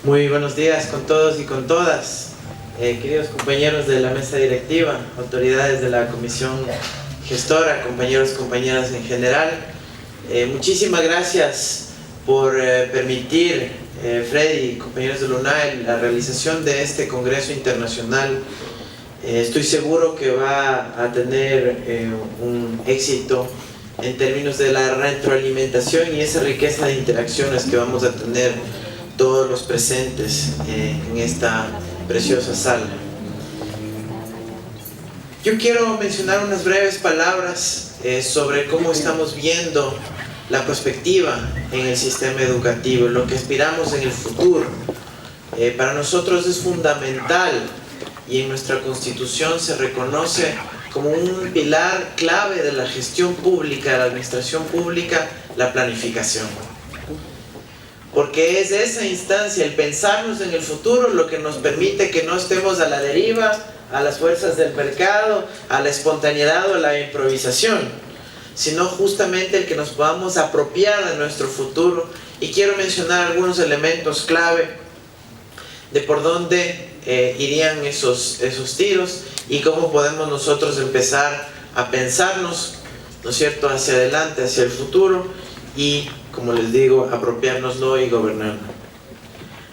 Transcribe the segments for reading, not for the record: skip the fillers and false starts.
Muy buenos días con todos y con todas, queridos compañeros de la mesa directiva, autoridades de la comisión gestora, compañeros, compañeras en general. Muchísimas gracias por permitir, Freddy y compañeros de la UNAE, la realización de este Congreso Internacional. Estoy seguro que va a tener un éxito en términos de la retroalimentación y esa riqueza de interacciones que vamos a tener todos los presentes en esta preciosa sala. Yo quiero mencionar unas breves palabras sobre cómo estamos viendo la perspectiva en el sistema educativo, lo que aspiramos en el futuro. Para nosotros es fundamental y en nuestra Constitución se reconoce como un pilar clave de la gestión pública, de la administración pública, la planificación. Porque es esa instancia, el pensarnos en el futuro, lo que nos permite que no estemos a la deriva, a las fuerzas del mercado, a la espontaneidad o a la improvisación, sino justamente el que nos podamos apropiar de nuestro futuro. Y quiero mencionar algunos elementos clave de por dónde irían esos tiros y cómo podemos nosotros empezar a pensarnos, ¿no es cierto?, hacia adelante, hacia el futuro y, como les digo, apropiárnoslo y gobernarlo.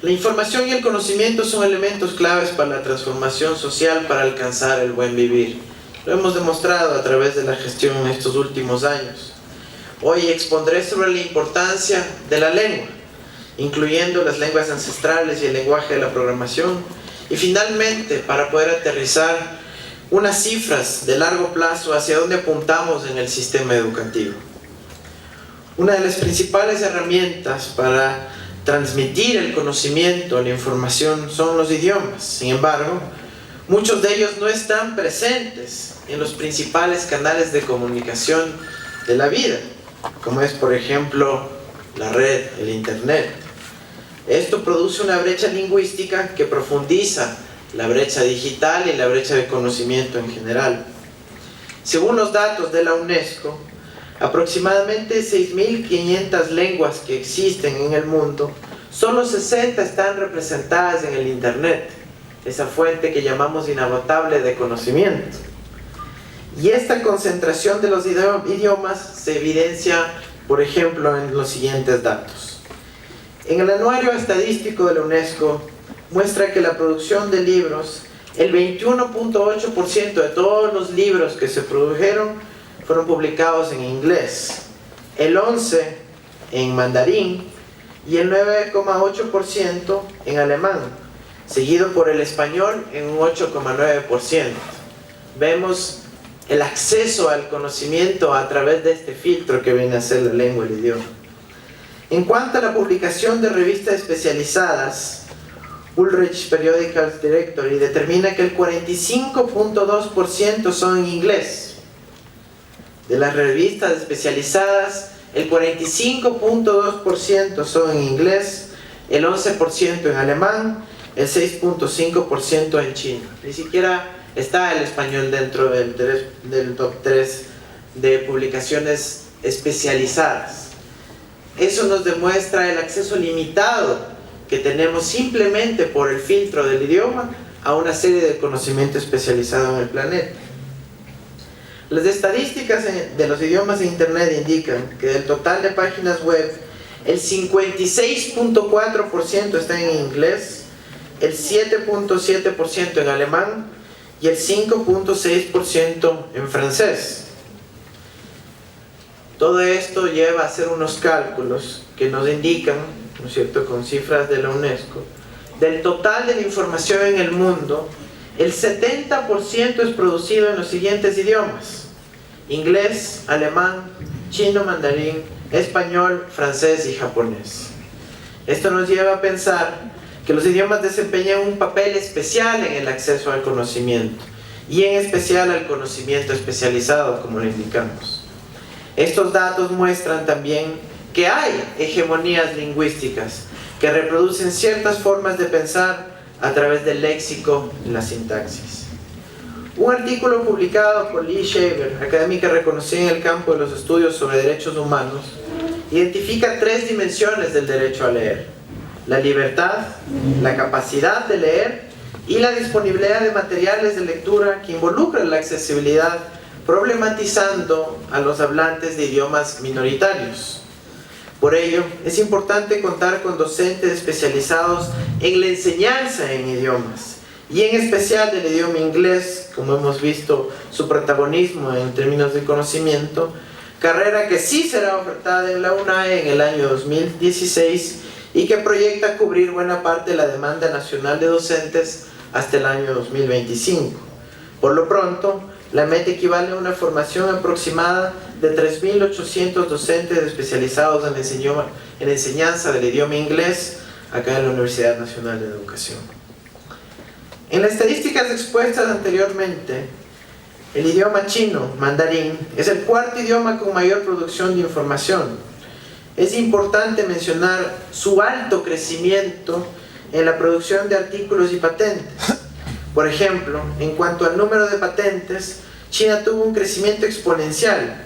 La información y el conocimiento son elementos claves para la transformación social, para alcanzar el buen vivir. Lo hemos demostrado a través de la gestión en estos últimos años. Hoy expondré sobre la importancia de la lengua, incluyendo las lenguas ancestrales y el lenguaje de la programación. Y finalmente, para poder aterrizar unas cifras de largo plazo hacia dónde apuntamos en el sistema educativo. Una de las principales herramientas para transmitir el conocimiento, la información, son los idiomas. Sin embargo, muchos de ellos no están presentes en los principales canales de comunicación de la vida, como es, por ejemplo, la red, el Internet. Esto produce una brecha lingüística que profundiza la brecha digital y la brecha de conocimiento en general. Según los datos de la UNESCO, aproximadamente 6.500 lenguas que existen en el mundo, solo 60 están representadas en el Internet, esa fuente que llamamos inagotable de conocimiento. Y esta concentración de los idiomas se evidencia, por ejemplo, en los siguientes datos. En el anuario estadístico de la UNESCO muestra que la producción de libros, el 21.8% de todos los libros que se produjeron fueron publicados en inglés, el 11% en mandarín y el 9.8% en alemán, seguido por el español en un 8.9%. Vemos el acceso al conocimiento a través de este filtro que viene a ser la lengua y el idioma. En cuanto a la publicación de revistas especializadas, Ulrich Periodical Directory determina que el 45.2% son en inglés. De las revistas especializadas, el 45.2% son en inglés, el 11% en alemán, el 6.5% en chino. Ni siquiera está el español dentro del top 3 de publicaciones especializadas. Eso nos demuestra el acceso limitado que tenemos simplemente por el filtro del idioma a una serie de conocimiento especializado en el planeta. Las estadísticas de los idiomas de Internet indican que del total de páginas web, el 56.4% está en inglés, el 7.7% en alemán y el 5.6% en francés. Todo esto lleva a hacer unos cálculos que nos indican, ¿no es cierto?, con cifras de la UNESCO, del total de la información en el mundo, el 70% es producido en los siguientes idiomas: inglés, alemán, chino, mandarín, español, francés y japonés. Esto nos lleva a pensar que los idiomas desempeñan un papel especial en el acceso al conocimiento y en especial al conocimiento especializado, como lo indicamos. Estos datos muestran también que hay hegemonías lingüísticas que reproducen ciertas formas de pensar a través del léxico y la sintaxis. Un artículo publicado por Lee Shaver, académica reconocida en el campo de los estudios sobre derechos humanos, identifica 3 dimensiones del derecho a leer: la libertad, la capacidad de leer y la disponibilidad de materiales de lectura que involucran la accesibilidad, problematizando a los hablantes de idiomas minoritarios. Por ello, es importante contar con docentes especializados en la enseñanza en idiomas, y en especial del idioma inglés, como hemos visto su protagonismo en términos de conocimiento, carrera que sí será ofertada en la UNAE en el año 2016 y que proyecta cubrir buena parte de la demanda nacional de docentes hasta el año 2025. Por lo pronto, la meta equivale a una formación aproximada de 3.800 docentes especializados en enseñanza del idioma inglés acá en la Universidad Nacional de Educación. En las estadísticas expuestas anteriormente, el idioma chino, mandarín, es el cuarto idioma con mayor producción de información. Es importante mencionar su alto crecimiento en la producción de artículos y patentes. Por ejemplo, en cuanto al número de patentes, China tuvo un crecimiento exponencial,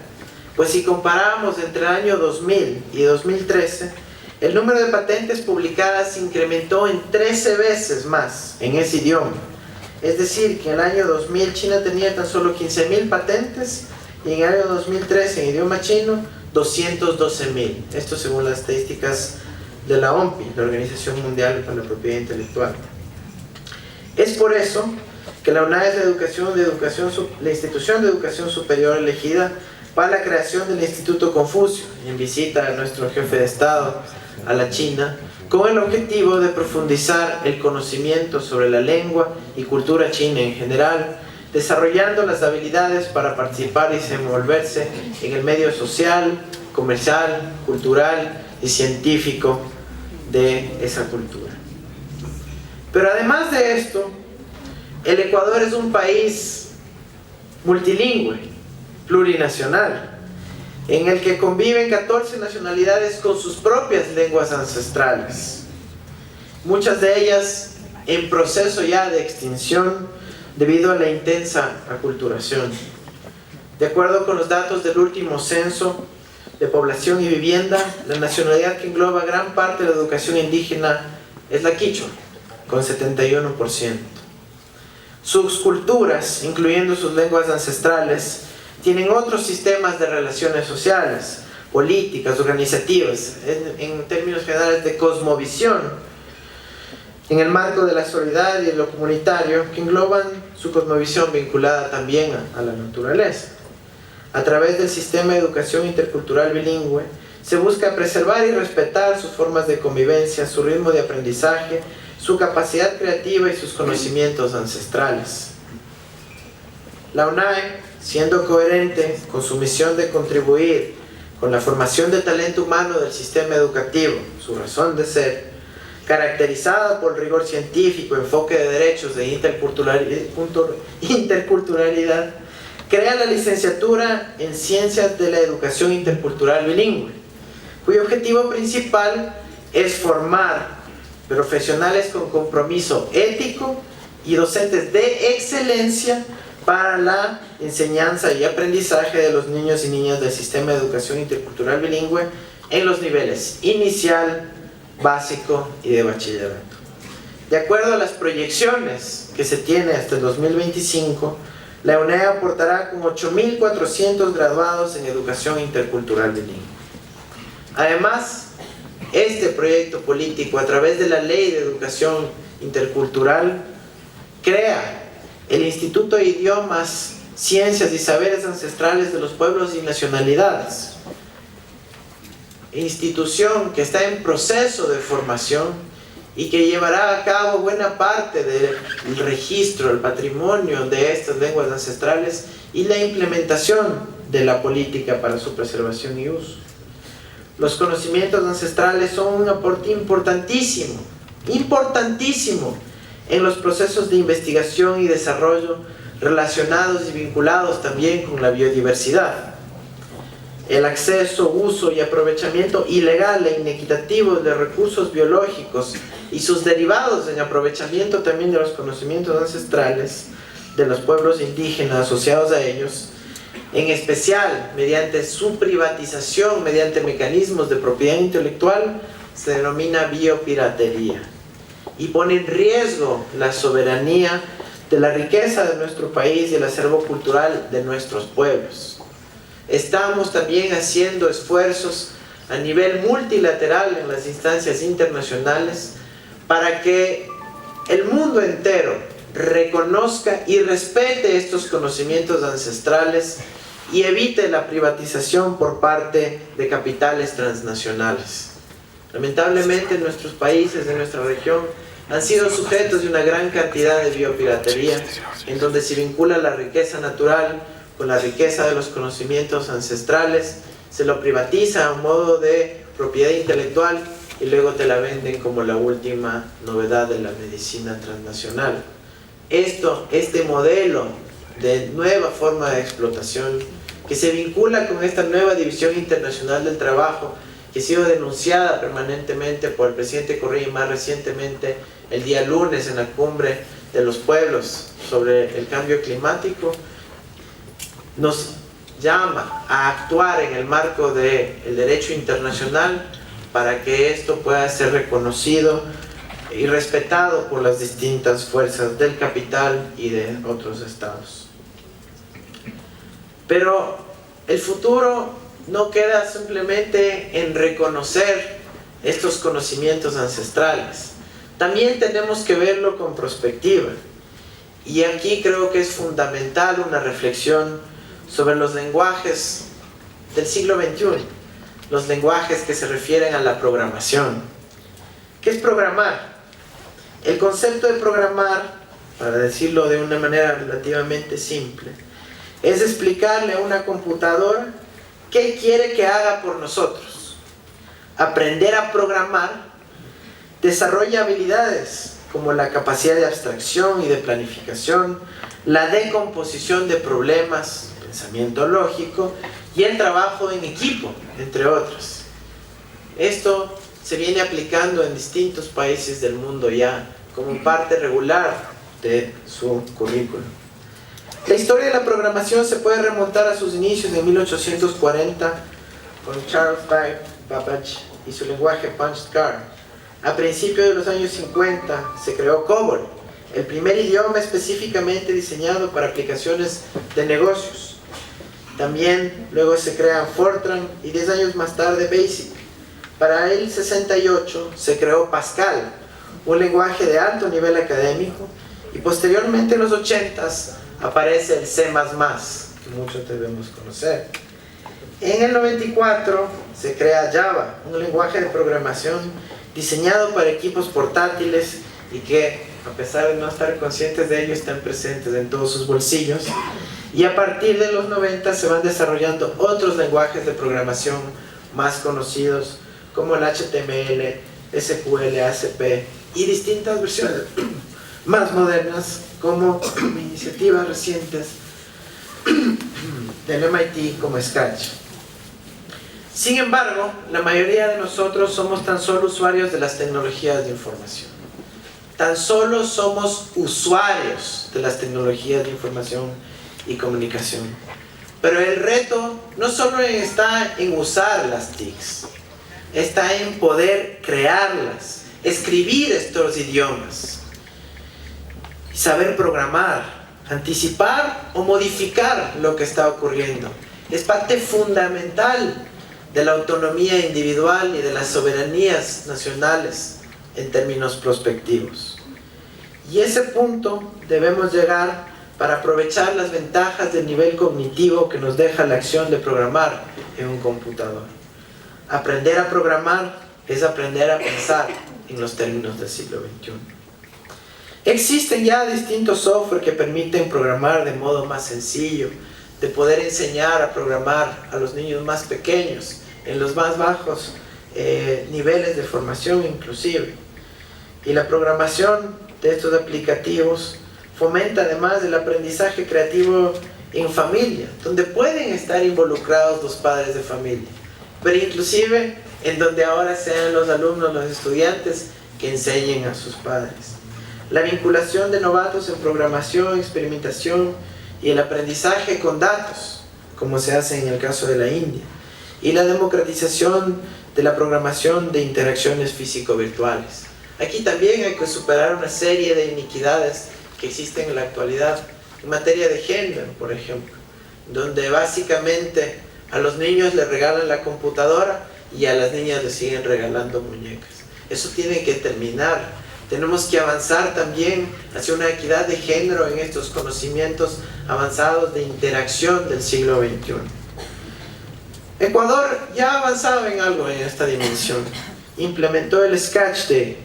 pues si comparamos entre el año 2000 y 2013, el número de patentes publicadas se incrementó en 13 veces más en ese idioma. Es decir, que en el año 2000 China tenía tan solo 15.000 patentes y en el año 2013 en idioma chino 212.000. Esto según las estadísticas de la OMPI, la Organización Mundial para la Propiedad Intelectual. Es por eso que la UNAE es la institución de educación superior elegida para la creación del Instituto Confucio, en visita a nuestro jefe de Estado a la China, con el objetivo de profundizar el conocimiento sobre la lengua y cultura china en general, desarrollando las habilidades para participar y desenvolverse en el medio social, comercial, cultural y científico de esa cultura. Pero además de esto, el Ecuador es un país multilingüe, plurinacional, en el que conviven 14 nacionalidades con sus propias lenguas ancestrales, muchas de ellas en proceso ya de extinción debido a la intensa aculturación. De acuerdo con los datos del último censo de población y vivienda, la nacionalidad que engloba gran parte de la educación indígena es la quichua, con 71%. Sus culturas, incluyendo sus lenguas ancestrales, tienen otros sistemas de relaciones sociales, políticas, organizativas, en términos generales de cosmovisión, en el marco de la solidaridad y de lo comunitario, que engloban su cosmovisión vinculada también a la naturaleza. A través del sistema de educación intercultural bilingüe, se busca preservar y respetar sus formas de convivencia, su ritmo de aprendizaje, su capacidad creativa y sus conocimientos ancestrales. La UNAE, siendo coherente con su misión de contribuir con la formación de talento humano del sistema educativo, su razón de ser, caracterizada por rigor científico, enfoque de derechos e interculturalidad, crea la licenciatura en Ciencias de la Educación Intercultural Bilingüe, cuyo objetivo principal es formar profesionales con compromiso ético y docentes de excelencia para la enseñanza y aprendizaje de los niños y niñas del sistema de educación intercultural bilingüe en los niveles inicial, básico y de bachillerato. De acuerdo a las proyecciones que se tiene hasta el 2025, la UNAE aportará con 8.400 graduados en educación intercultural bilingüe. Además, este proyecto político, a través de la Ley de Educación Intercultural, crea el Instituto de Idiomas, Ciencias y Saberes Ancestrales de los Pueblos y Nacionalidades, institución que está en proceso de formación y que llevará a cabo buena parte del registro, el patrimonio de estas lenguas ancestrales y la implementación de la política para su preservación y uso. Los conocimientos ancestrales son un aporte importantísimo en los procesos de investigación y desarrollo relacionados y vinculados también con la biodiversidad. El acceso, uso y aprovechamiento ilegal e inequitativo de recursos biológicos y sus derivados en aprovechamiento también de los conocimientos ancestrales de los pueblos indígenas asociados a ellos, en especial mediante su privatización, mediante mecanismos de propiedad intelectual, se denomina biopiratería y pone en riesgo la soberanía de la riqueza de nuestro país y el acervo cultural de nuestros pueblos. Estamos también haciendo esfuerzos a nivel multilateral en las instancias internacionales para que el mundo entero reconozca y respete estos conocimientos ancestrales y evite la privatización por parte de capitales transnacionales. Lamentablemente nuestros países de nuestra región han sido sujetos de una gran cantidad de biopiratería, en donde se vincula la riqueza natural con la riqueza de los conocimientos ancestrales, se lo privatiza a un modo de propiedad intelectual y luego te la venden como la última novedad de la medicina transnacional. Este modelo de nueva forma de explotación que se vincula con esta nueva división internacional del trabajo que ha sido denunciada permanentemente por el presidente Correa y más recientemente el día lunes en la cumbre de los pueblos sobre el cambio climático, nos llama a actuar en el marco del derecho internacional para que esto pueda ser reconocido y respetado por las distintas fuerzas del capital y de otros estados. Pero el futuro no queda simplemente en reconocer estos conocimientos ancestrales. También tenemos que verlo con perspectiva. Y aquí creo que es fundamental una reflexión sobre los lenguajes del siglo XXI, los lenguajes que se refieren a la programación. ¿Qué es programar? El concepto de programar, para decirlo de una manera relativamente simple, es explicarle a una computadora qué quiere que haga por nosotros. Aprender a programar desarrolla habilidades como la capacidad de abstracción y de planificación, la decomposición de problemas, pensamiento lógico y el trabajo en equipo, entre otras. Esto se viene aplicando en distintos países del mundo ya como parte regular de su currículum. La historia de la programación se puede remontar a sus inicios en 1840 con Charles Babbage y su lenguaje Punched Card. A principios de los años 50 se creó COBOL, el primer idioma específicamente diseñado para aplicaciones de negocios. También luego se crea Fortran y 10 años más tarde BASIC. Para el 68 se creó Pascal, un lenguaje de alto nivel académico, y posteriormente en los 80s aparece el C++, que muchos debemos conocer. En el 94 se crea Java, un lenguaje de programación diseñado para equipos portátiles y que, a pesar de no estar conscientes de ello, están presentes en todos sus bolsillos. Y a partir de los 90 se van desarrollando otros lenguajes de programación más conocidos como el HTML, SQL, ASP y distintas versiones más modernas como iniciativas recientes del MIT como Scratch. Sin embargo, la mayoría de nosotros somos tan solo usuarios de las tecnologías de información. Tan solo somos usuarios de las tecnologías de información y comunicación. Pero el reto no solo está en usar las TICs, está en poder crearlas, escribir estos idiomas, saber programar, anticipar o modificar lo que está ocurriendo. Es parte fundamental de la autonomía individual y de las soberanías nacionales en términos prospectivos. Y ese punto debemos llegar para aprovechar las ventajas del nivel cognitivo que nos deja la acción de programar en un computador. Aprender a programar es aprender a pensar en los términos del siglo XXI. Existen ya distintos software que permiten programar de modo más sencillo, de poder enseñar a programar a los niños más pequeños, en los más bajos niveles de formación inclusive. Y la programación de estos aplicativos fomenta además el aprendizaje creativo en familia, donde pueden estar involucrados los padres de familia, pero inclusive en donde ahora sean los alumnos, los estudiantes que enseñen a sus padres. La vinculación de novatos en programación, experimentación y el aprendizaje con datos, como se hace en el caso de la India. y la democratización de la programación de interacciones físico-virtuales. Aquí también hay que superar una serie de iniquidades que existen en la actualidad en materia de género, por ejemplo, donde básicamente a los niños les regalan la computadora y a las niñas les siguen regalando muñecas. Eso tiene que terminar. Tenemos que avanzar también hacia una equidad de género en estos conocimientos avanzados de interacción del siglo XXI. Ecuador ya ha avanzado en algo en esta dimensión. Implementó el Scratch Day,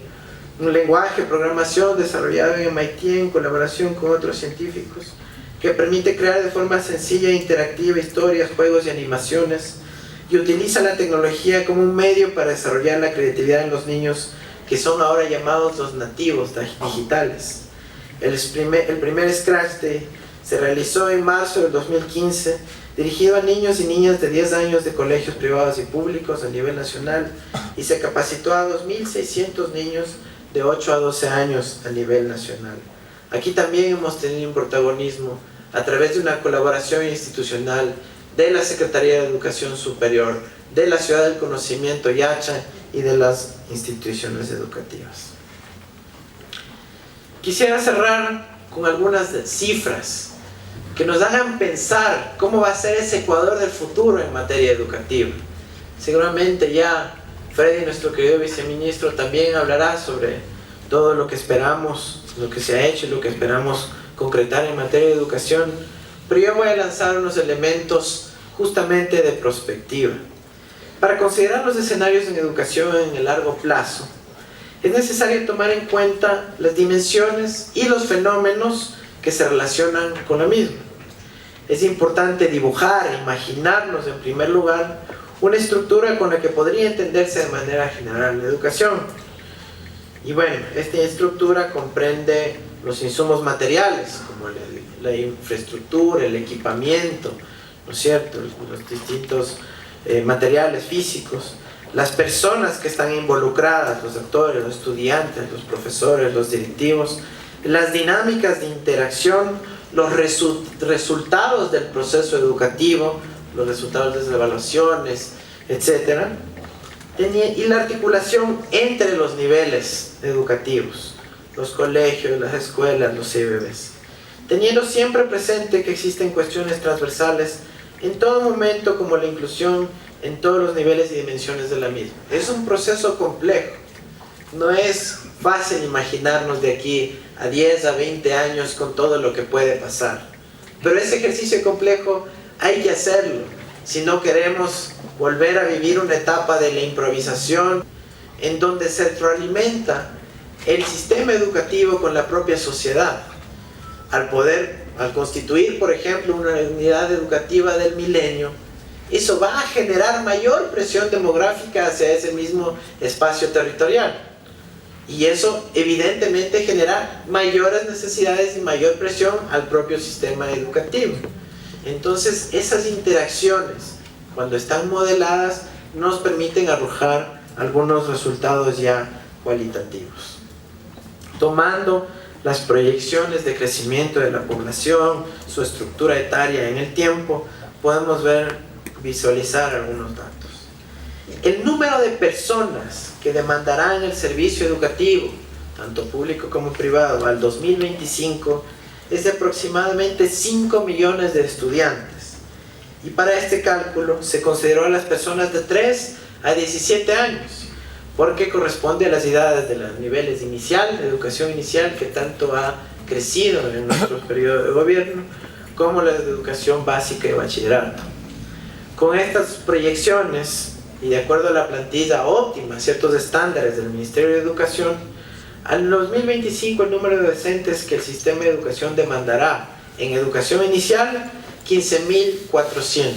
un lenguaje de programación desarrollado en MIT en colaboración con otros científicos, que permite crear de forma sencilla e interactiva historias, juegos y animaciones, y utiliza la tecnología como un medio para desarrollar la creatividad en los niños, que son ahora llamados los nativos digitales. El primer Scratch Day se realizó en marzo del 2015, dirigido a niños y niñas de 10 años de colegios privados y públicos a nivel nacional, y se capacitó a 2.600 niños de 8 a 12 años a nivel nacional. Aquí también hemos tenido un protagonismo a través de una colaboración institucional de la Secretaría de Educación Superior, de la Ciudad del Conocimiento Yacha y de las instituciones educativas. Quisiera cerrar con algunas cifras que nos hagan pensar cómo va a ser ese Ecuador del futuro en materia educativa. Seguramente ya Freddy, nuestro querido viceministro, también hablará sobre todo lo que esperamos, lo que se ha hecho y lo que esperamos concretar en materia de educación, pero yo voy a lanzar unos elementos justamente de prospectiva. Para considerar los escenarios en educación en el largo plazo, es necesario tomar en cuenta las dimensiones y los fenómenos que se relacionan con la misma. Es importante dibujar, imaginarnos en primer lugar una estructura con la que podría entenderse de manera general la educación. Y bueno, esta estructura comprende los insumos materiales, como la infraestructura, el equipamiento, ¿no es cierto?, los distintos materiales físicos, las personas que están involucradas, los actores, los estudiantes, los profesores, los directivos, las dinámicas de interacción, los resultados del proceso educativo, los resultados de las evaluaciones, etc. Y la articulación entre los niveles educativos, los colegios, las escuelas, los CBBs, teniendo siempre presente que existen cuestiones transversales en todo momento, como la inclusión en todos los niveles y dimensiones de la misma. Es un proceso complejo. No es fácil imaginarnos de aquí a 10 a 20 años con todo lo que puede pasar. Pero ese ejercicio complejo hay que hacerlo si no queremos volver a vivir una etapa de la improvisación en donde se retroalimenta el sistema educativo con la propia sociedad. Al constituir, por ejemplo, una unidad educativa del milenio, eso va a generar mayor presión demográfica hacia ese mismo espacio territorial. Y eso evidentemente genera mayores necesidades y mayor presión al propio sistema educativo. Entonces, esas interacciones, cuando están modeladas, nos permiten arrojar algunos resultados ya cualitativos. Tomando las proyecciones de crecimiento de la población, su estructura etaria en el tiempo, podemos visualizar algunos datos. El número de personas que demandarán el servicio educativo, tanto público como privado, al 2025 es de aproximadamente 5 millones de estudiantes. Y para este cálculo se consideró a las personas de 3 a 17 años, porque corresponde a las edades de los niveles inicial, de educación inicial, que tanto ha crecido en nuestro periodo de gobierno, como la de educación básica y bachillerato. Con estas proyecciones, y de acuerdo a la plantilla óptima, ciertos estándares del Ministerio de Educación, al 2025 el número de docentes que el sistema de educación demandará en educación inicial, 15.400.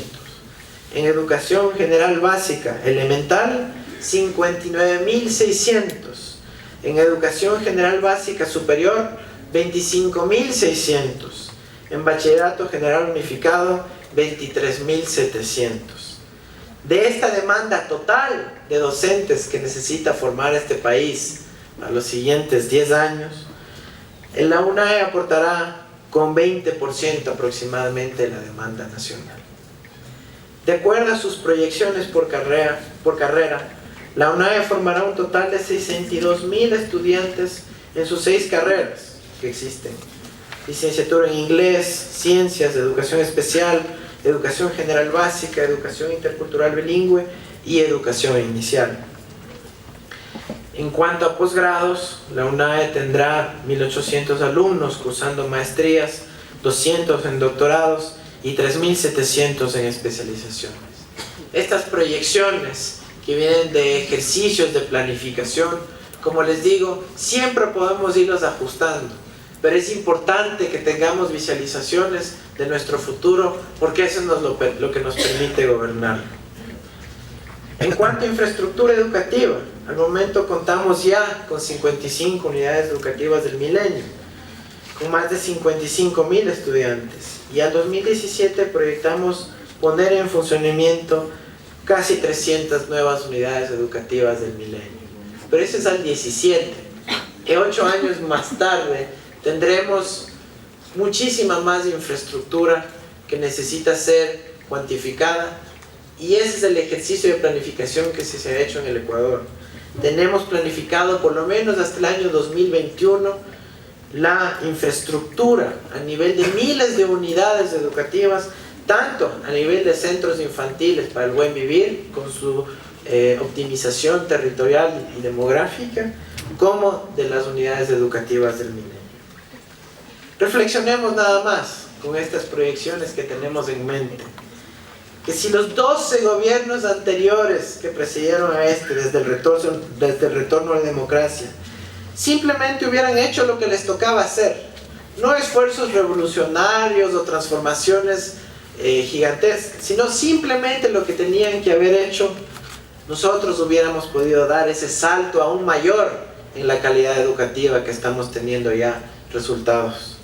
En educación general básica elemental, 59.600. En educación general básica superior, 25.600. En bachillerato general unificado, 23.700. De esta demanda total de docentes que necesita formar este país a los siguientes 10 años, la UNAE aportará con 20% aproximadamente la demanda nacional. De acuerdo a sus proyecciones por carrera, la UNAE formará un total de 62.000 estudiantes en sus 6 carreras que existen: licenciatura en inglés, ciencias, educación especial, educación general básica, educación intercultural bilingüe y educación inicial. En cuanto a posgrados, la UNAE tendrá 1.800 alumnos cursando maestrías, 200 en doctorados y 3.700 en especializaciones. Estas proyecciones que vienen de ejercicios de planificación, como les digo, siempre podemos irlos ajustando, pero es importante que tengamos visualizaciones de nuestro futuro, porque eso es lo que nos permite gobernar. En cuanto a infraestructura educativa, al momento contamos ya con 55 unidades educativas del milenio, con más de 55.000 estudiantes, y al 2017 proyectamos poner en funcionamiento casi 300 nuevas unidades educativas del milenio. Pero eso es al 17. Y 8 años más tarde tendremos muchísima más infraestructura que necesita ser cuantificada, y ese es el ejercicio de planificación que se ha hecho en el Ecuador. Tenemos planificado por lo menos hasta el año 2021 la infraestructura a nivel de miles de unidades educativas, tanto a nivel de centros infantiles para el buen vivir, con su optimización territorial y demográfica, como de las unidades educativas del milenio. Reflexionemos nada más con estas proyecciones que tenemos en mente, que si los 12 gobiernos anteriores que precedieron a desde el retorno a la democracia, simplemente hubieran hecho lo que les tocaba hacer, no esfuerzos revolucionarios o transformaciones gigantescas, sino simplemente lo que tenían que haber hecho, nosotros hubiéramos podido dar ese salto aún mayor en la calidad educativa que estamos teniendo ya resultados,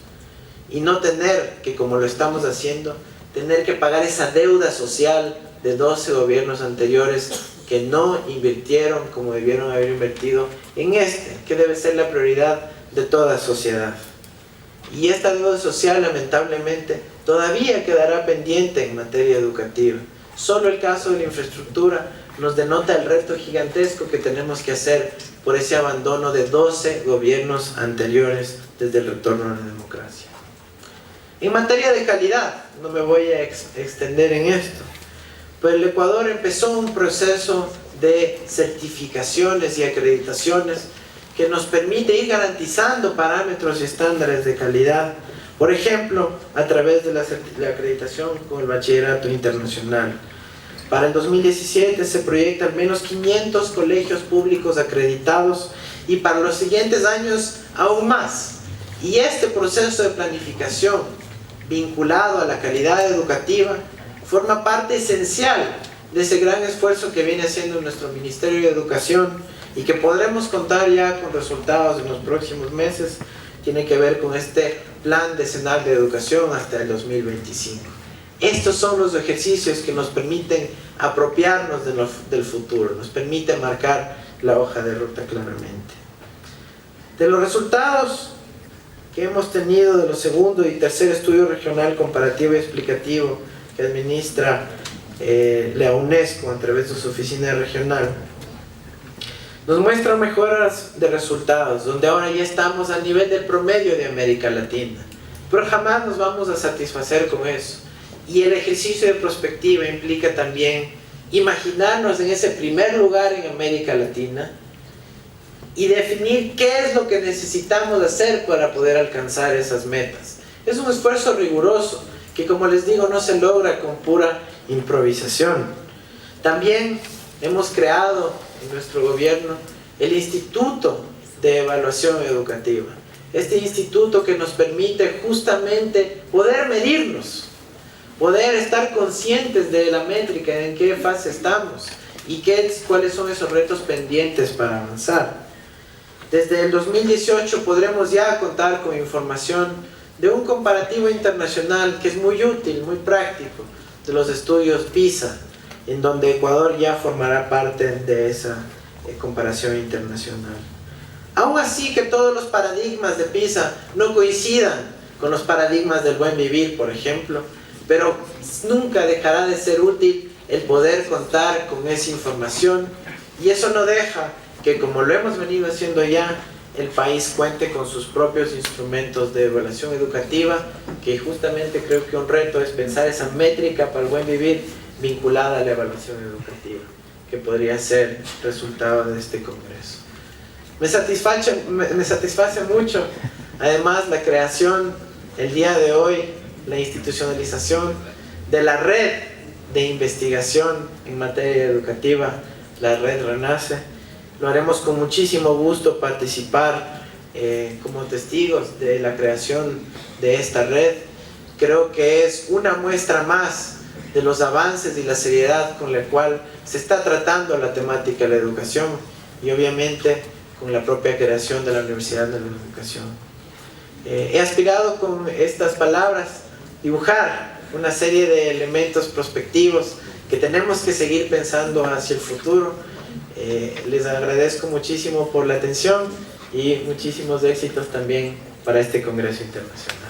y no tener que, como lo estamos haciendo, tener que pagar esa deuda social de 12 gobiernos anteriores que no invirtieron como debieron haber invertido en que debe ser la prioridad de toda sociedad. Y esta deuda social, lamentablemente, todavía quedará pendiente en materia educativa. Solo el caso de la infraestructura nos denota el reto gigantesco que tenemos que hacer por ese abandono de 12 gobiernos anteriores desde el retorno a la democracia. En materia de calidad, no me voy a extender en esto, pero el Ecuador empezó un proceso de certificaciones y acreditaciones que nos permite ir garantizando parámetros y estándares de calidad, por ejemplo, a través de la acreditación con el bachillerato internacional. Para el 2017 se proyecta al menos 500 colegios públicos acreditados, y para los siguientes años aún más. Y este proceso de planificación vinculado a la calidad educativa forma parte esencial de ese gran esfuerzo que viene haciendo nuestro Ministerio de Educación, y que podremos contar ya con resultados en los próximos meses. Tiene que ver con este Plan Decenal de Educación hasta el 2025. Estos son los ejercicios que nos permiten apropiarnos del futuro, nos permite marcar la hoja de ruta claramente. De los resultados que hemos tenido de los segundo y tercer estudio regional comparativo y explicativo que administra la UNESCO a través de su oficina regional, nos muestran mejoras de resultados, donde ahora ya estamos al nivel del promedio de América Latina, pero jamás nos vamos a satisfacer con eso. Y el ejercicio de prospectiva implica también imaginarnos en ese primer lugar en América Latina y definir qué es lo que necesitamos hacer para poder alcanzar esas metas. Es un esfuerzo riguroso que, como les digo, no se logra con pura improvisación. También hemos creado en nuestro gobierno el Instituto de Evaluación Educativa. Este instituto que nos permite justamente poder medirnos, poder estar conscientes de la métrica, en qué fase estamos y cuáles son esos retos pendientes para avanzar. Desde el 2018 podremos ya contar con información de un comparativo internacional que es muy útil, muy práctico, de los estudios PISA, en donde Ecuador ya formará parte de esa comparación internacional. Aún así que todos los paradigmas de PISA no coincidan con los paradigmas del buen vivir, por ejemplo, pero nunca dejará de ser útil el poder contar con esa información, y eso no deja que, como lo hemos venido haciendo ya, el país cuente con sus propios instrumentos de evaluación educativa, que justamente creo que un reto es pensar esa métrica para el buen vivir vinculada a la evaluación educativa, que podría ser resultado de este congreso. Me satisface mucho, además, la creación el día de hoy, la institucionalización de la red de investigación en materia educativa, la red Renace. Lo haremos con muchísimo gusto participar como testigos de la creación de esta red. Creo que es una muestra más de los avances y la seriedad con la cual se está tratando la temática de la educación, y obviamente con la propia creación de la Universidad de la Educación. He aspirado con estas palabras dibujar una serie de elementos prospectivos que tenemos que seguir pensando hacia el futuro. Les agradezco muchísimo por la atención y muchísimos éxitos también para este Congreso Internacional.